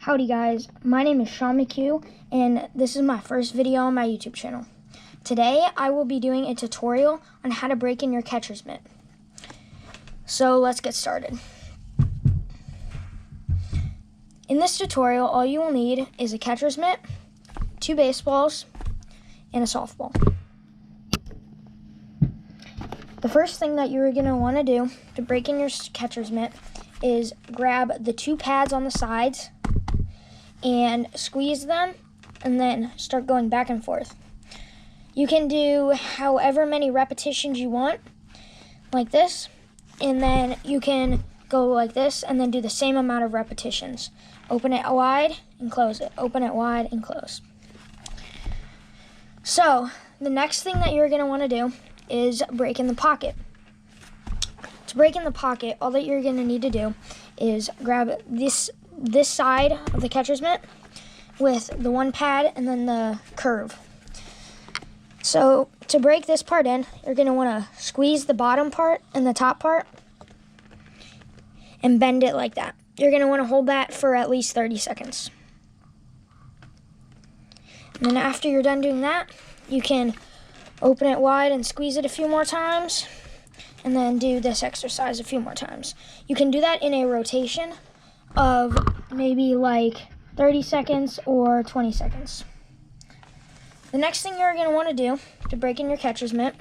Howdy guys, my name is Sean McHugh and this is my first video on my YouTube channel. Today I will be doing a tutorial on how to break in your catcher's mitt. So let's get started. In this tutorial, all you will need is a catcher's mitt, 2 baseballs, and a softball. The first thing that you're going to want to do to break in your catcher's mitt is grab the 2 pads on the sides and squeeze them and then start going back and forth. You can do however many repetitions you want, like this, and then you can go like this and then do the same amount of repetitions. Open it wide and close it. Open it wide and close. So the next thing that you're going to want to do is break in the pocket. To break in the pocket, all that you're going to need to do is grab this side of the catcher's mitt with the 1 pad and then the curve. So to break this part in, you're going to want to squeeze the bottom part and the top part and bend it like that. You're going to want to hold that for at least 30 seconds. And then after you're done doing that, you can open it wide and squeeze it a few more times and then do this exercise a few more times. You can do that in a rotation of maybe like 30 seconds or 20 seconds. The next thing you're going to want to do to break in your catcher's mitt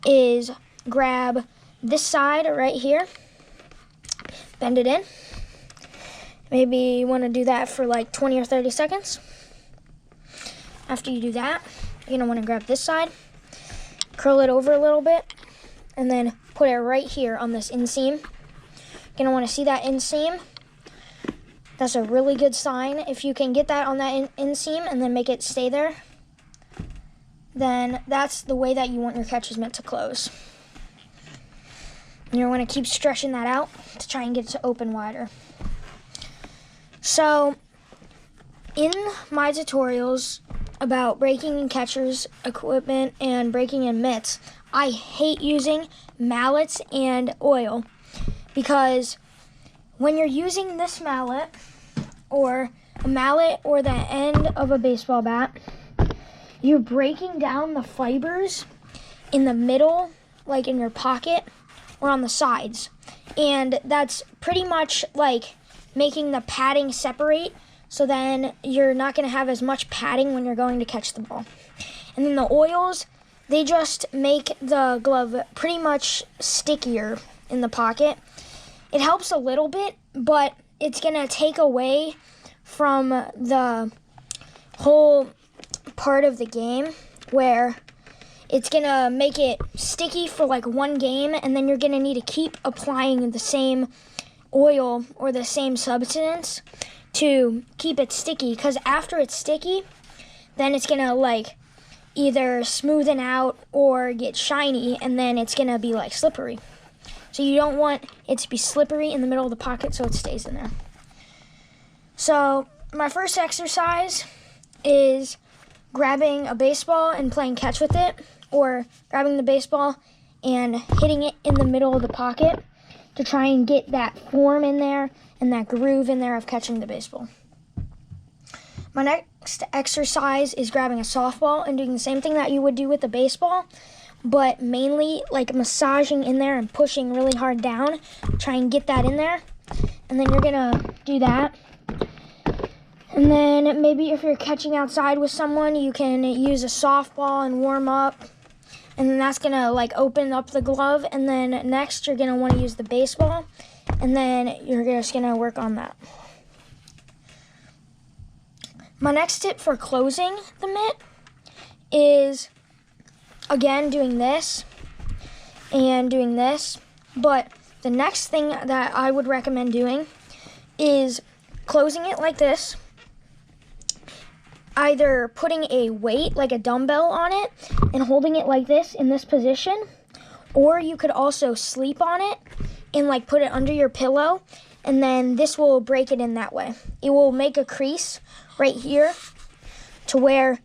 is grab this side right here, bend it in. Maybe you want to do that for like 20 or 30 seconds. After you do that, you're going to want to grab this side, curl it over a little bit, and then put it right here on this inseam. You're going to want to see that inseam. That's a really good sign. If you can get that on that inseam and then make it stay there, then that's the way that you want your catcher's mitt to close. And you want to keep stretching that out to try and get it to open wider. So, in my tutorials about breaking in catcher's equipment and breaking in mitts, I hate using mallets and oil because when you're using this mallet or a mallet or the end of a baseball bat, you're breaking down the fibers in the middle, like in your pocket or on the sides. And that's pretty much like making the padding separate, so then you're not going to have as much padding when you're going to catch the ball. And then the oils, they just make the glove pretty much stickier in the pocket. It helps a little bit, but it's going to take away from the whole part of the game where it's going to make it sticky for like 1 game, and then you're going to need to keep applying the same oil or the same substance to keep it sticky, because after it's sticky, then it's going to like either smoothen out or get shiny, and then it's going to be like slippery. So you don't want it to be slippery in the middle of the pocket so it stays in there. So my first exercise is grabbing a baseball and playing catch with it, or grabbing the baseball and hitting it in the middle of the pocket to try and get that form in there and that groove in there of catching the baseball. My next exercise is grabbing a softball and doing the same thing that you would do with the baseball, but mainly like massaging in there and pushing really hard down, try and get that in there. And then you're gonna do that. And then maybe if you're catching outside with someone, you can use a softball and warm up. And then that's gonna like open up the glove. And then next you're gonna wanna use the baseball. And then you're just gonna work on that. My next tip for closing the mitt is, again, doing this and doing this. But the next thing that I would recommend doing is closing it like this, either putting a weight, like a dumbbell, on it and holding it like this in this position, or you could also sleep on it and like put it under your pillow, and then this will break it in that way. It will make a crease right here to where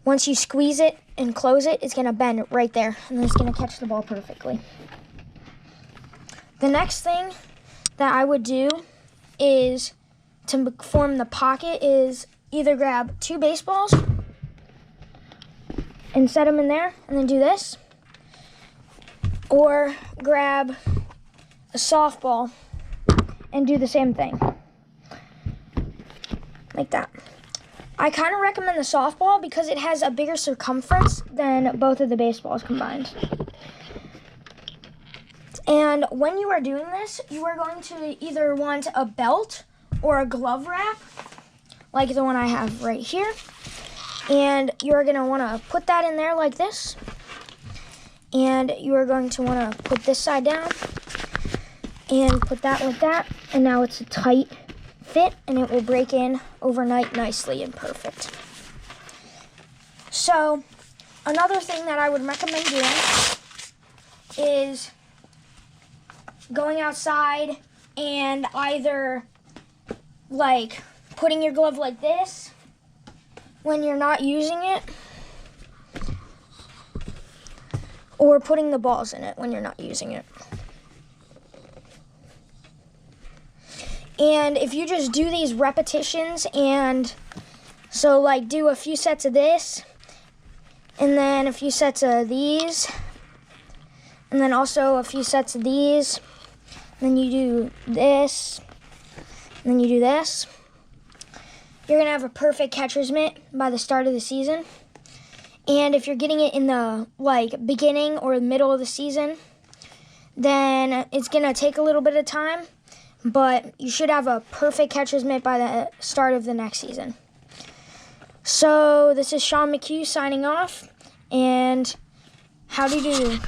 once you squeeze it and close it, it's going to bend right there, and then it's going to catch the ball perfectly. The next thing that I would do is to form the pocket is either grab 2 baseballs and set them in there and then do this, or grab a softball and do the same thing, like that. I kind of recommend the softball because it has a bigger circumference than both of the baseballs combined. And when you are doing this, you are going to either want a belt or a glove wrap, like the one I have right here. And you're going to want to put that in there like this. And you are going to want to put this side down and put that like that. And now it's a tight fit, and it will break in overnight nicely and perfect. So, another thing that I would recommend doing is going outside and either like putting your glove like this when you're not using it, or putting the balls in it when you're not using it. And if you just do these repetitions, and so like do a few sets of this, and then a few sets of these, and then also a few sets of these, then you do this, and then you do this, you're going to have a perfect catcher's mitt by the start of the season. And if you're getting it in the beginning or middle of the season, then it's going to take a little bit of time, but you should have a perfect catcher's mitt by the start of the next season. So this is Sean McHugh signing off, and howdy do.